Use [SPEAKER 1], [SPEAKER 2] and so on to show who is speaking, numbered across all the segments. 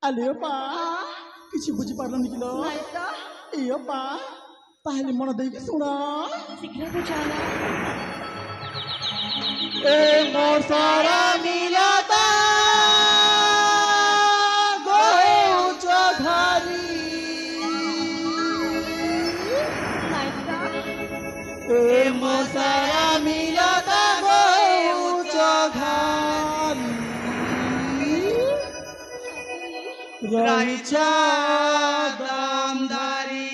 [SPEAKER 1] আলে পা কিছু বুঝি পারলাম না কিলো এই পা তাহলে মনে দেখি শোনা
[SPEAKER 2] শীঘ্র বুঝানা
[SPEAKER 1] এ মোর সারা মিলতা গোহে উচ্চ ধারি এ মোর সারা মিলতা গোহে উচ্চ ধারি রহিছা দামদারি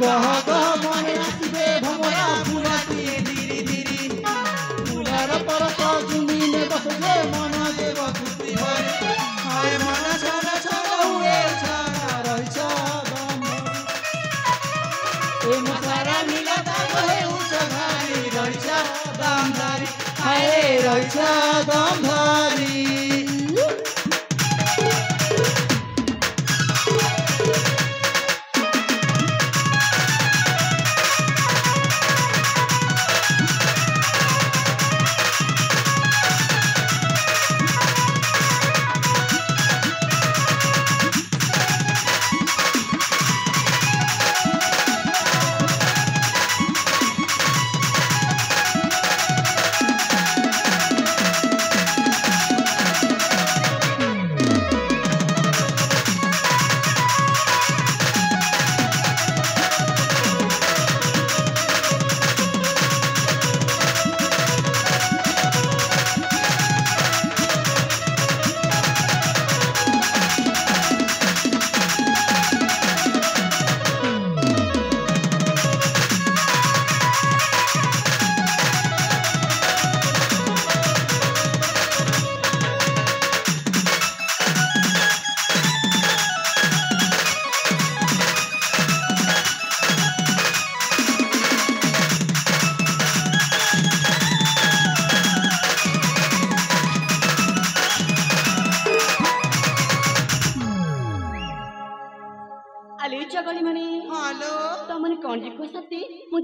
[SPEAKER 1] गह गह मने आसबे भमरा फुलाती धीरे धीरे फुलार परत जुमिने बसले मन देव खुशी भरे हाय मन छाड़ा छाड़ा हुए छाड़ा रहिछ दमधरी ए मसारा मिलता गहे उच्च घारी रहिछ दमधरी हाय रहिछ दमधरी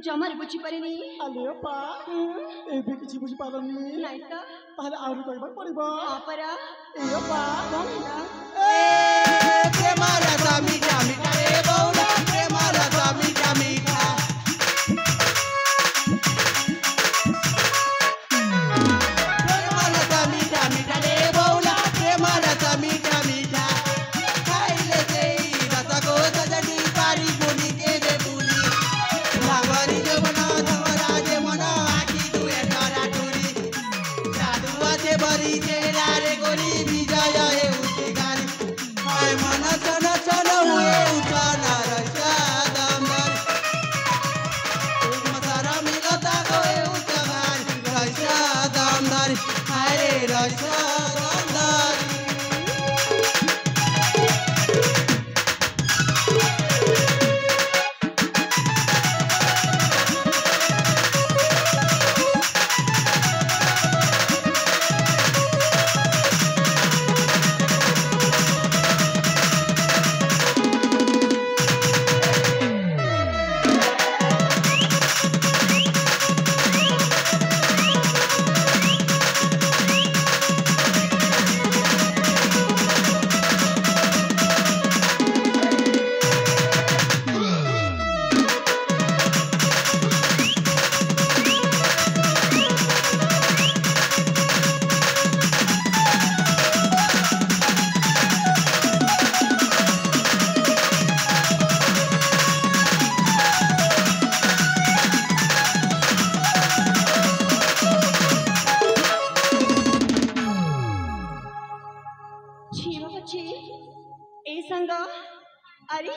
[SPEAKER 2] जमार बुझी पारिनी
[SPEAKER 1] आले पा एबे किछि बुझी पारनी
[SPEAKER 2] नाही त
[SPEAKER 1] ताहले आउर कइबा पड़िबो
[SPEAKER 2] परा
[SPEAKER 1] ए पा
[SPEAKER 2] कोन ना
[SPEAKER 1] ए प्रेमाला सामी जामी रे बौला प्रेमाला सामी जामी खा प्रेमाला सामी जामी रे बौला प्रेमाला सामी जामी खा खाइले देई रसा को सजनी पारी बोली के दे बुली भागरी जो बना धमरा जे मना आखी दुए तारा टुरी जादुआ जे बरी जे रे गोरी विजय हे उठी गारी हाय मन चन चन हुए उठाना रजा दमदर मसारा मिलता गोए उठा गारी रजा दमदर हाय रे रजा दमदर
[SPEAKER 2] अरे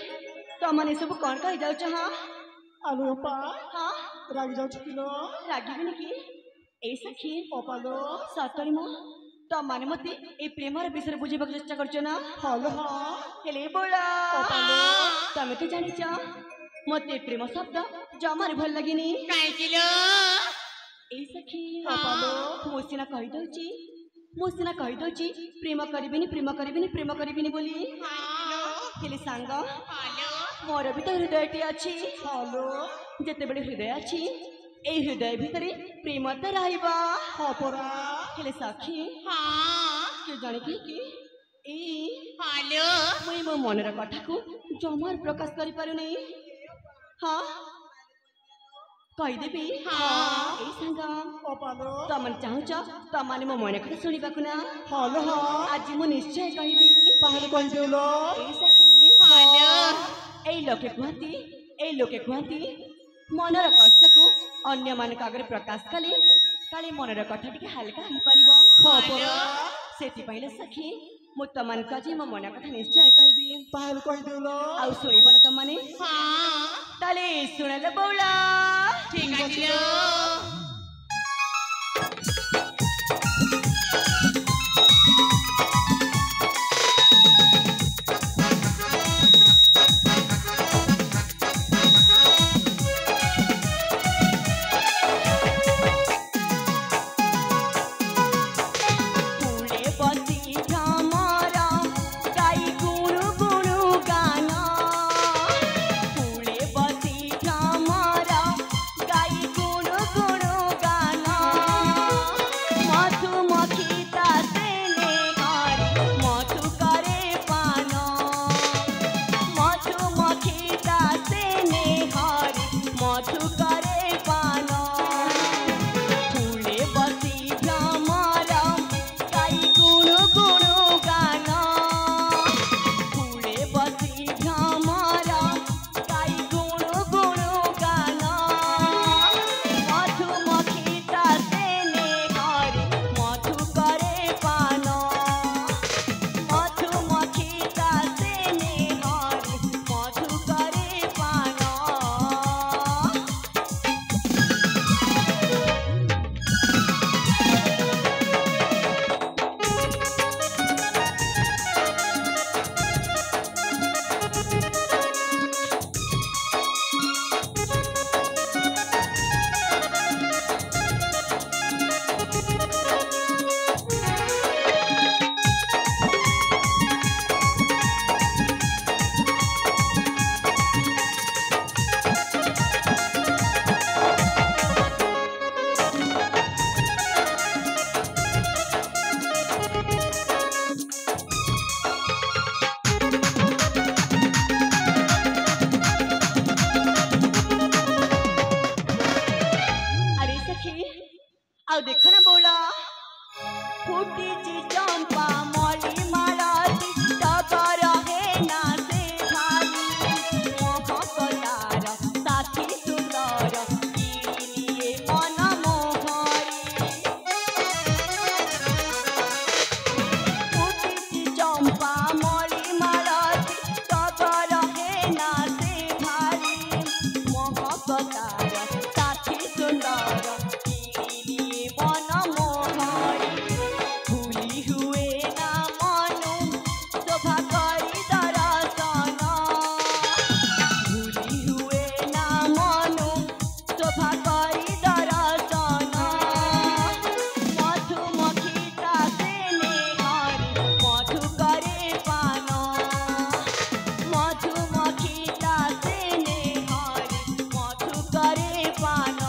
[SPEAKER 2] तो मैंने सब कौन कही जाऊ हाँ
[SPEAKER 1] आलो पा
[SPEAKER 2] हाँ
[SPEAKER 1] रागी जाऊ किलो
[SPEAKER 2] रागी भी नहीं ए सखी
[SPEAKER 1] ओपालो
[SPEAKER 2] सतरी मो तो माने मते ए प्रेमर विषय बुझेबाक चेष्टा करछ ना
[SPEAKER 1] हलो हाँ
[SPEAKER 2] हेले बोला
[SPEAKER 1] ओपालो
[SPEAKER 2] तमे तो जानिछ मते प्रेम शब्द जमार भल लागिनी
[SPEAKER 3] काइकिलो
[SPEAKER 2] ए सखी
[SPEAKER 1] ओपालो
[SPEAKER 2] मोसिना कहि दउची प्रेम करिबिनी बोली हेले सांग मोर भी तो हृदयटी अछि
[SPEAKER 1] हलो
[SPEAKER 2] जेते बेले हृदय अछि ए हृदय भितरे प्रेम त रहइबा
[SPEAKER 1] हपरा
[SPEAKER 2] हेले सखी
[SPEAKER 3] हाँ
[SPEAKER 2] के जाने कि ए
[SPEAKER 3] हेलो
[SPEAKER 2] मुई मो मनर कथाको जमार प्रकाश करि पारु नै हाँ कहि देबी
[SPEAKER 3] हाँ।
[SPEAKER 2] ए सांग
[SPEAKER 1] ओपालो
[SPEAKER 2] तमन चाहुछ तमाने मो मन कथा सुनिबाकु ना
[SPEAKER 1] हलो हाँ
[SPEAKER 2] आज मु निश्चय कहिबी
[SPEAKER 1] पाहल कहि देउलो
[SPEAKER 2] ए सखी
[SPEAKER 3] हेलो
[SPEAKER 2] ए लोके कुहती मनर कष्ट को अन्य मान आगे प्रकाश कले काले मनर कथा टिके हल्का हो पारिबो
[SPEAKER 1] हपरा
[SPEAKER 2] सेति पहिले सखी मु तमन कजी मो मन कथा निश्चय कहबी
[SPEAKER 1] पाहल कहि देउलो
[SPEAKER 2] आउ सुनिबो न तमने
[SPEAKER 3] हाँ
[SPEAKER 2] ताले सुनल बौला
[SPEAKER 3] ठीक है
[SPEAKER 2] फूले बसी भ्रमरा गाई गुरु गुरु गाना फूले बसी भ्रमरा गाई गुरु गुरु गाना मधुमक्खी तासे ने हरि मधु करे पान मधुमक्खी तासे ने हरि मधु करे पान फूले बसी भ्रमरा गाई गुरु गुरु गाना फूले बसी भ्रमरा गाई गुरु गुरु गाना मधुमक्खी तासे ने हरि मधु करे पान मधुमक्खी तासे ने हरि मधु करे पान अरे सखी आउ देख ना बोला फुटी चंपा मली मालती टगर हे ना से भाई मोह कलार साथी सुंदर लिए मन मोहरी फुटी चंपा मली मालती टगर हे ना से भाई मोह कलार साथी सुंदर लिए मन मोहरी भूली हुए ना मनु शोभा करी दर्शन भूली हुए ना मनु शोभा करी दर्शन मधुमक्खी तासे ने हरि मधु करे पान मधुमक्खी तासे ने हरि मधु करे पान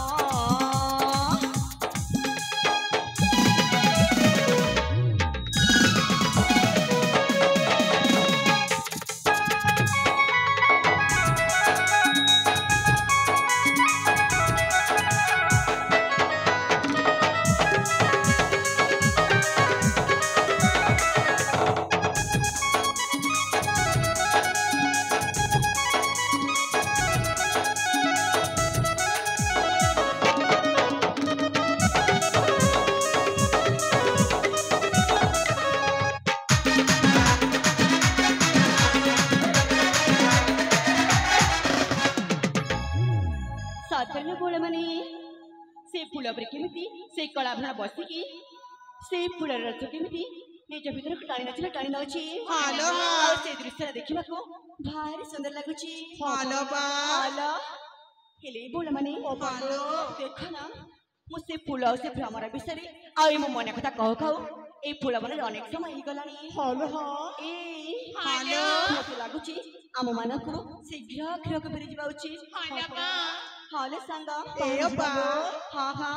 [SPEAKER 2] साधारण बोल माने से फूल पर केमिति से कलाभा बसिकी ସେଇ ଫୁଲର ରସ କେମିତି ନିଜ ଭିତରକୁ ଟାଣି ନଉଛି
[SPEAKER 1] ହାଲୋ
[SPEAKER 2] ଆଉ ସେ ଦୃଶ୍ୟ ଦେଖିବାକୁ ଭାରି ସୁନ୍ଦର ଲାଗୁଛି
[SPEAKER 1] ହାଲୋ ବା
[SPEAKER 2] ହାଲୋ ହେଲେ ବୋଲ ମାନେ
[SPEAKER 1] ହାଲୋ
[SPEAKER 2] ଦେଖ ନା ମୁଁ ସେ ଫୁଲ ଆଉ ସେ ଭ୍ରମର ବିଷୟରେ ଆଉ ମୋ ମନେ କଥା କହୁ କହୁ এই ফুল বনের অনেক সময় ହେଇଗଲାଣି
[SPEAKER 1] ହାଲୋ
[SPEAKER 2] এই
[SPEAKER 3] ହାଲୋ
[SPEAKER 2] ମତେ ଲାଗୁଛି ଆମ ମାନଙ୍କୁ ଶୀଘ୍ର କ୍ଷୀରକୁ ଫେରି ଯିବା ଉଚିତ
[SPEAKER 3] ହାଲୋ ବା
[SPEAKER 2] ହଲେ ସାଙ୍ଗ
[SPEAKER 1] ଏ ବା
[SPEAKER 2] ହଁ ହଁ